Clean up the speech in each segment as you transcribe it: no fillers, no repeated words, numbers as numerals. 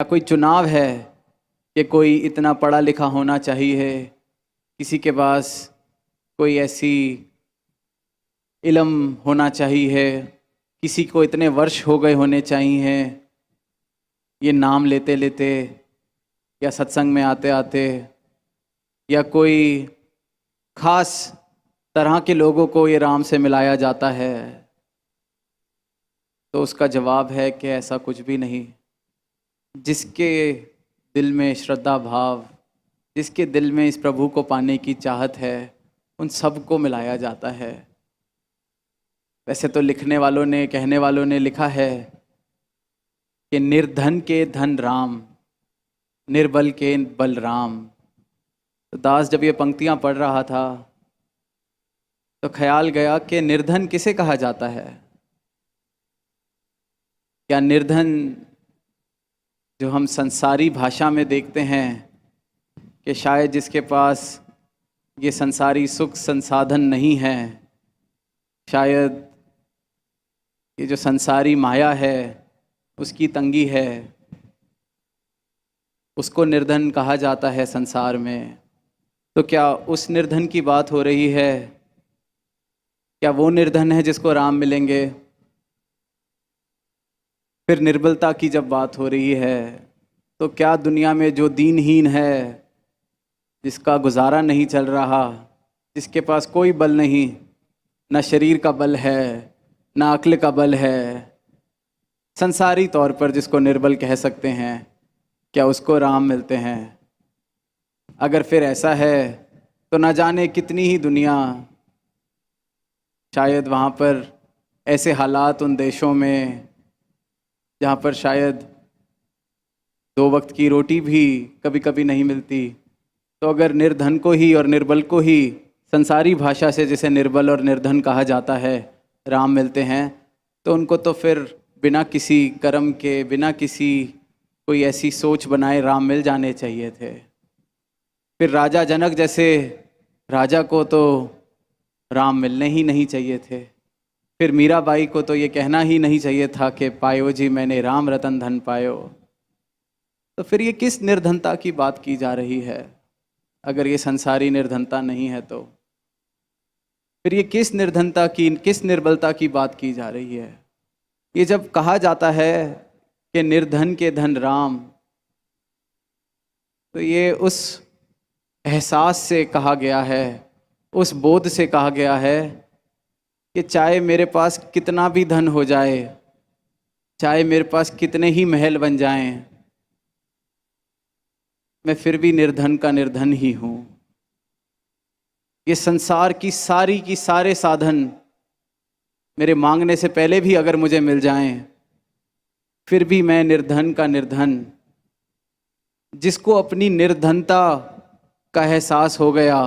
कोई चुनाव है कि कोई इतना पढ़ा लिखा होना चाहिए, किसी के पास कोई ऐसी इल्म होना चाहिए, किसी को इतने वर्ष हो गए होने चाहिए ये नाम लेते लेते या सत्संग में आते आते, या कोई खास तरह के लोगों को ये राम से मिलाया जाता है। तो उसका जवाब है कि ऐसा कुछ भी नहीं। जिसके दिल में श्रद्धा भाव, जिसके दिल में इस प्रभु को पाने की चाहत है, उन सबको मिलाया जाता है। वैसे तो लिखने वालों ने, कहने वालों ने लिखा है कि निर्धन के धन राम, निर्बल के बल राम। तो दास जब ये पंक्तियां पढ़ रहा था तो ख्याल गया कि निर्धन किसे कहा जाता है? क्या निर्धन जो हम संसारी भाषा में देखते हैं कि शायद जिसके पास ये संसारी सुख संसाधन नहीं है, शायद ये जो संसारी माया है उसकी तंगी है, उसको निर्धन कहा जाता है संसार में। तो क्या उस निर्धन की बात हो रही है? क्या वो निर्धन है जिसको राम मिलेंगे? फिर निर्बलता की जब बात हो रही है तो क्या दुनिया में जो दीनहीन है, जिसका गुजारा नहीं चल रहा, जिसके पास कोई बल नहीं, ना शरीर का बल है ना अक्ल का बल है, संसारी तौर पर जिसको निर्बल कह सकते हैं, क्या उसको राम मिलते हैं? अगर फिर ऐसा है तो ना जाने कितनी ही दुनिया, शायद वहाँ पर ऐसे हालात उन देशों में जहाँ पर शायद 2 वक्त की रोटी भी कभी कभी नहीं मिलती, तो अगर निर्धन को ही और निर्बल को ही संसारी भाषा से जिसे निर्बल और निर्धन कहा जाता है राम मिलते हैं, तो उनको तो फिर बिना किसी कर्म के, बिना किसी कोई ऐसी सोच बनाए राम मिल जाने चाहिए थे। फिर राजा जनक जैसे राजा को तो राम मिलने ही नहीं चाहिए थे। फिर मीराबाई को तो ये कहना ही नहीं चाहिए था कि पायो जी मैंने राम रतन धन पायो। तो फिर ये किस निर्धनता की बात की जा रही है? अगर ये संसारी निर्धनता नहीं है तो फिर ये किस निर्धनता की, किस निर्बलता की बात की जा रही है? ये जब कहा जाता है कि निर्धन के धन राम, तो ये उस एहसास से कहा गया है, उस बोध से कहा गया है कि चाहे मेरे पास कितना भी धन हो जाए, चाहे मेरे पास कितने ही महल बन जाएं, मैं फिर भी निर्धन का निर्धन ही हूँ। ये संसार की सारे साधन मेरे मांगने से पहले भी अगर मुझे मिल जाएं, फिर भी मैं निर्धन का निर्धन। जिसको अपनी निर्धनता का एहसास हो गया,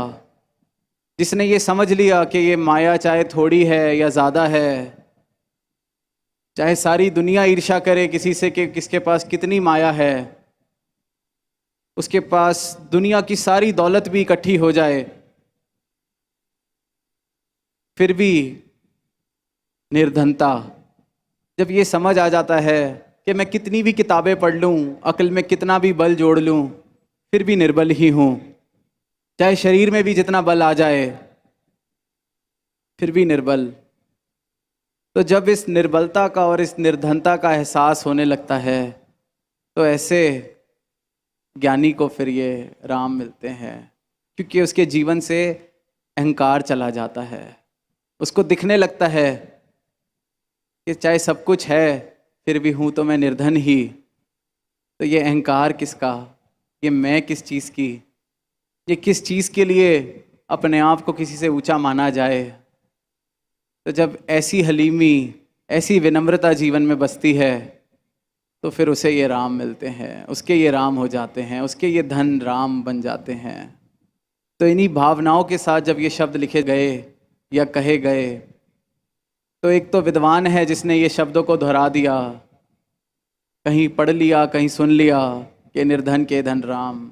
जिसने ये समझ लिया कि ये माया चाहे थोड़ी है या ज़्यादा है, चाहे सारी दुनिया ईर्ष्या करे किसी से कि किसके पास कितनी माया है, उसके पास दुनिया की सारी दौलत भी इकट्ठी हो जाए, फिर भी निर्धनता। जब ये समझ आ जाता है कि मैं कितनी भी किताबें पढ़ लूँ, अक्ल में कितना भी बल जोड़ लूँ, फिर भी निर्बल ही हूँ, चाहे शरीर में भी जितना बल आ जाए फिर भी निर्बल। तो जब इस निर्बलता का और इस निर्धनता का एहसास होने लगता है, तो ऐसे ज्ञानी को फिर ये राम मिलते हैं, क्योंकि उसके जीवन से अहंकार चला जाता है। उसको दिखने लगता है कि चाहे सब कुछ है फिर भी हूँ तो मैं निर्धन ही। तो ये अहंकार किसका, ये मैं किस चीज़ की, ये किस चीज़ के लिए अपने आप को किसी से ऊंचा माना जाए? तो जब ऐसी हलीमी, ऐसी विनम्रता जीवन में बसती है, तो फिर उसे ये राम मिलते हैं, उसके ये राम हो जाते हैं, उसके ये धन राम बन जाते हैं। तो इन्हीं भावनाओं के साथ जब ये शब्द लिखे गए या कहे गए, तो एक तो विद्वान है जिसने ये शब्दों को दोहरा दिया, कहीं पढ़ लिया कहीं सुन लिया कि निर्धन के धन राम।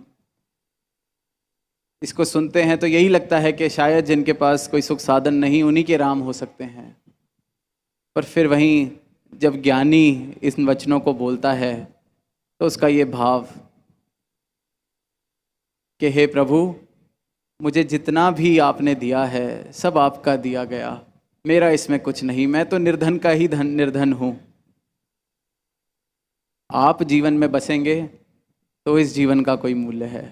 इसको सुनते हैं तो यही लगता है कि शायद जिनके पास कोई सुख साधन नहीं उन्हीं के राम हो सकते हैं। पर फिर वहीं जब ज्ञानी इन वचनों को बोलता है तो उसका ये भाव कि हे प्रभु, मुझे जितना भी आपने दिया है सब आपका दिया गया, मेरा इसमें कुछ नहीं, मैं तो निर्धन का ही निर्धन हूँ। आप जीवन में बसेंगे तो इस जीवन का कोई मूल्य है,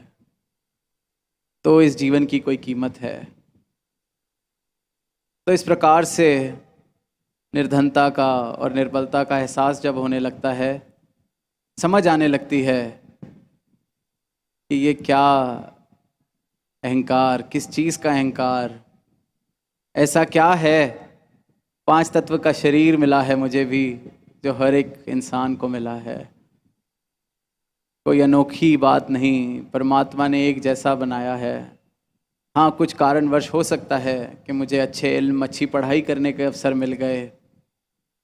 तो इस जीवन की कोई कीमत है। तो इस प्रकार से निर्धनता का और निर्बलता का एहसास जब होने लगता है, समझ आने लगती है कि ये क्या अहंकार, किस चीज़ का अहंकार, ऐसा क्या है। 5 तत्व का शरीर मिला है मुझे भी, जो हर एक इंसान को मिला है। कोई अनोखी बात नहीं, परमात्मा ने एक जैसा बनाया है। हाँ, कुछ कारणवश हो सकता है कि मुझे अच्छे इल्म, अच्छी पढ़ाई करने के अवसर मिल गए,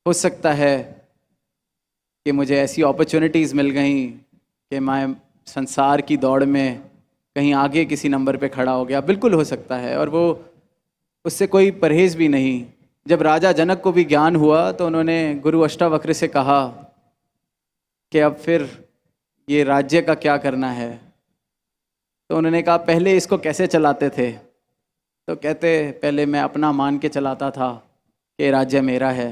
हो सकता है कि मुझे ऐसी अपॉर्चुनिटीज़ मिल गई कि मैं संसार की दौड़ में कहीं आगे किसी नंबर पे खड़ा हो गया, बिल्कुल हो सकता है, और वो उससे कोई परहेज भी नहीं। जब राजा जनक को भी ज्ञान हुआ तो उन्होंने गुरु अष्टावक्र से कहा कि अब फिर ये राज्य का क्या करना है। तो उन्होंने कहा, पहले इसको कैसे चलाते थे? तो कहते, पहले मैं अपना मान के चलाता था कि राज्य मेरा है,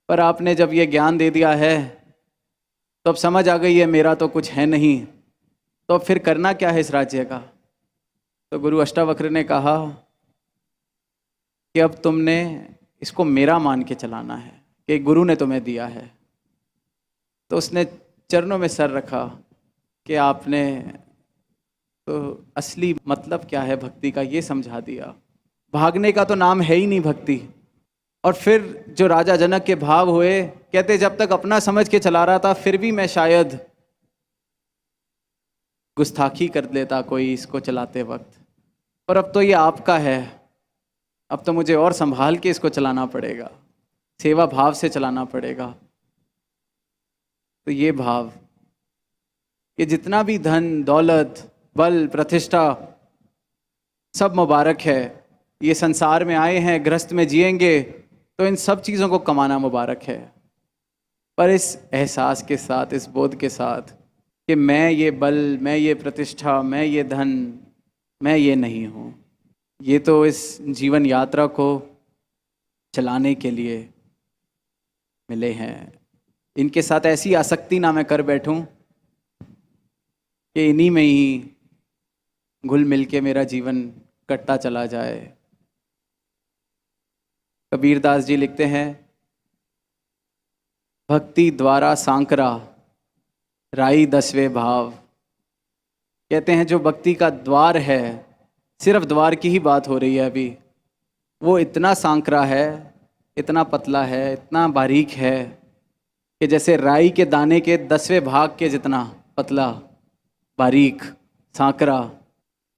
पर आपने जब ये ज्ञान दे दिया है तो अब समझ आ गई है मेरा तो कुछ है नहीं, तो अब फिर करना क्या है इस राज्य का? तो गुरु अष्टावक्र ने कहा कि अब तुमने इसको मेरा मान के चलाना है, कि गुरु ने तुम्हें दिया है। तो उसने चरणों में सर रखा कि आपने तो असली मतलब क्या है भक्ति का ये समझा दिया। भागने का तो नाम है ही नहीं भक्ति। और फिर जो राजा जनक के भाव हुए, कहते जब तक अपना समझ के चला रहा था फिर भी मैं शायद गुस्ताखी कर लेता कोई इसको चलाते वक्त, पर अब तो ये आपका है, अब तो मुझे और संभाल के इसको चलाना पड़ेगा, सेवा भाव से चलाना पड़ेगा। तो ये भाव कि जितना भी धन दौलत बल प्रतिष्ठा सब मुबारक है, ये संसार में आए हैं, गृहस्थ में जिएंगे, तो इन सब चीज़ों को कमाना मुबारक है, पर इस एहसास के साथ, इस बोध के साथ कि मैं ये बल, मैं ये प्रतिष्ठा, मैं ये धन, मैं ये नहीं हूँ। ये तो इस जीवन यात्रा को चलाने के लिए मिले हैं। इनके साथ ऐसी आसक्ति ना मैं कर बैठूं कि इन्हीं में ही घुल मिल के मेरा जीवन कटता चला जाए। कबीरदास जी लिखते हैं, भक्ति द्वारा सांकरा राई 10वें भाव। कहते हैं जो भक्ति का द्वार है, सिर्फ द्वार की ही बात हो रही है अभी, वो इतना सांकरा है, इतना पतला है, इतना बारीक है कि जैसे राई के दाने के 10वें भाग के जितना पतला, बारीक, सांकरा।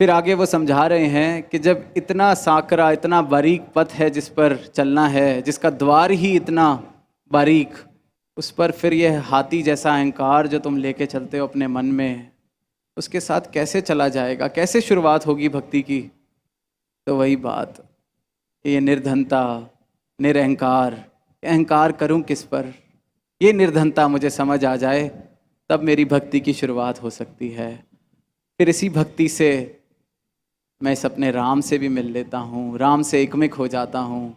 फिर आगे वो समझा रहे हैं कि जब इतना सांकरा, इतना बारीक पथ है जिस पर चलना है, जिसका द्वार ही इतना बारीक, उस पर फिर यह हाथी जैसा अहंकार जो तुम लेके चलते हो अपने मन में, उसके साथ कैसे चला जाएगा, कैसे शुरुआत होगी भक्ति की? तो वही बात, ये निर्धनता, निरअहकार, अहंकार करूं किस पर, ये निर्धनता मुझे समझ आ जाए तब मेरी भक्ति की शुरुआत हो सकती है। फिर इसी भक्ति से मैं इस अपने राम से भी मिल लेता हूँ, राम से एकमिक हो जाता हूँ।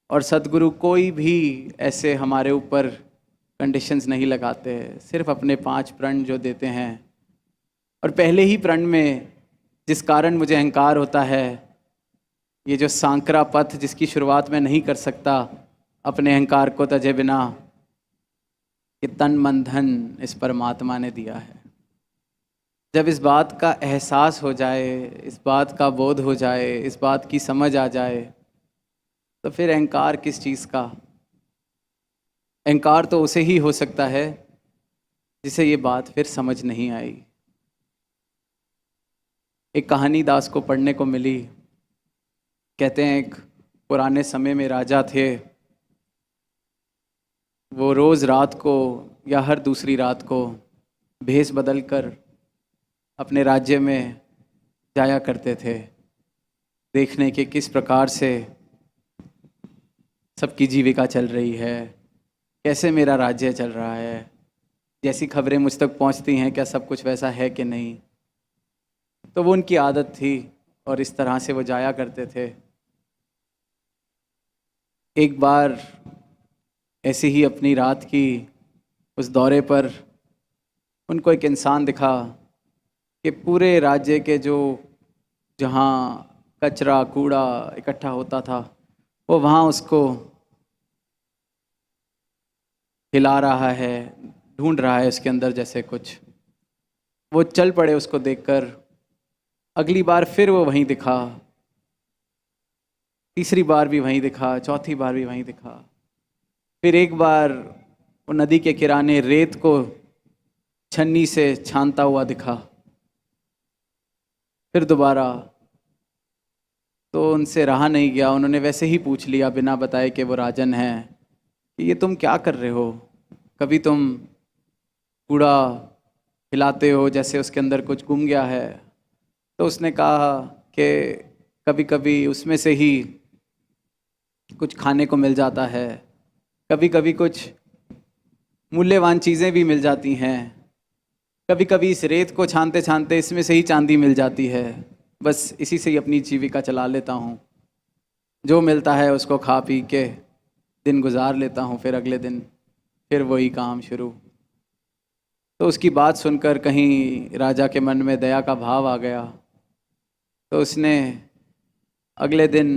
और सद्गुरु कोई भी ऐसे हमारे ऊपर कंडीशंस नहीं लगाते, सिर्फ अपने 5 प्रण जो देते हैं। और पहले ही प्रण में जिस कारण मुझे अहंकार होता है, ये जो सांकरा पथ जिसकी शुरुआत मैं नहीं कर सकता अपने अहंकार को तजे बिना, कि तन मन धन इस परमात्मा ने दिया है। जब इस बात का एहसास हो जाए, इस बात का बोध हो जाए, इस बात की समझ आ जाए, तो फिर अहंकार किस चीज़ का? अहंकार तो उसे ही हो सकता है जिसे ये बात फिर समझ नहीं आई। एक कहानी दास को पढ़ने को मिली। कहते हैं एक पुराने समय में राजा थे, वो रोज़ रात को या हर दूसरी रात को भेष बदल कर अपने राज्य में जाया करते थे, देखने के किस प्रकार से सबकी जीविका चल रही है, कैसे मेरा राज्य चल रहा है। जैसी खबरें मुझ तक पहुंचती हैं क्या सब कुछ वैसा है कि नहीं। तो वो उनकी आदत थी और इस तरह से वो जाया करते थे। एक बार ऐसी ही अपनी रात की उस दौरे पर उनको एक इंसान दिखा कि पूरे राज्य के जो जहाँ कचरा कूड़ा इकट्ठा होता था वो वहाँ उसको हिला रहा है, ढूंढ रहा है उसके अंदर जैसे कुछ। वो चल पड़े उसको देखकर। अगली बार फिर वो वहीं दिखा, तीसरी बार भी वहीं दिखा, चौथी बार भी वहीं दिखा। फिर एक बार वो नदी के किनारे रेत को छन्नी से छानता हुआ दिखा। फिर दोबारा। तो उनसे रहा नहीं गया, उन्होंने वैसे ही पूछ लिया बिना बताए कि वो राजन है कि ये तुम क्या कर रहे हो? कभी तुम कूड़ा हिलाते हो जैसे उसके अंदर कुछ गुम गया है। तो उसने कहा कि कभी कभी उसमें से ही कुछ खाने को मिल जाता है, कभी कभी कुछ मूल्यवान चीज़ें भी मिल जाती हैं, कभी कभी इस रेत को छानते छानते इसमें से ही चांदी मिल जाती है। बस इसी से ही अपनी जीविका चला लेता हूँ। जो मिलता है उसको खा पी के दिन गुजार लेता हूँ, फिर अगले दिन फिर वही काम शुरू। तो उसकी बात सुनकर कहीं राजा के मन में दया का भाव आ गया। तो उसने अगले दिन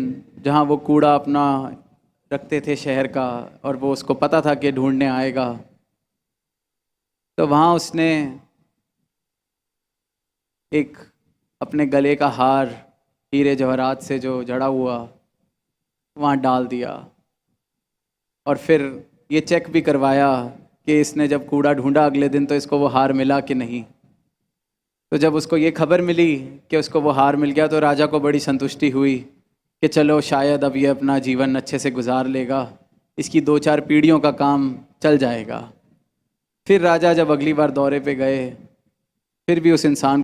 जहाँ वो कूड़ा अपना रखते थे शहर का, और वो उसको पता था कि ढूंढने आएगा, तो वहाँ उसने एक अपने गले का हार हीरे जवाहरात से जो जड़ा हुआ वहाँ डाल दिया। और फिर ये चेक भी करवाया कि इसने जब कूड़ा ढूंढा अगले दिन तो इसको वो हार मिला कि नहीं। तो जब उसको ये खबर मिली कि उसको वो हार मिल गया तो राजा को बड़ी संतुष्टि हुई कि चलो शायद अब ये अपना जीवन अच्छे से गुजार लेगा, इसकी 2-4 पीढ़ियों का काम चल जाएगा। फिर राजा जब अगली बार दौरे पे गए फिर भी उस इंसान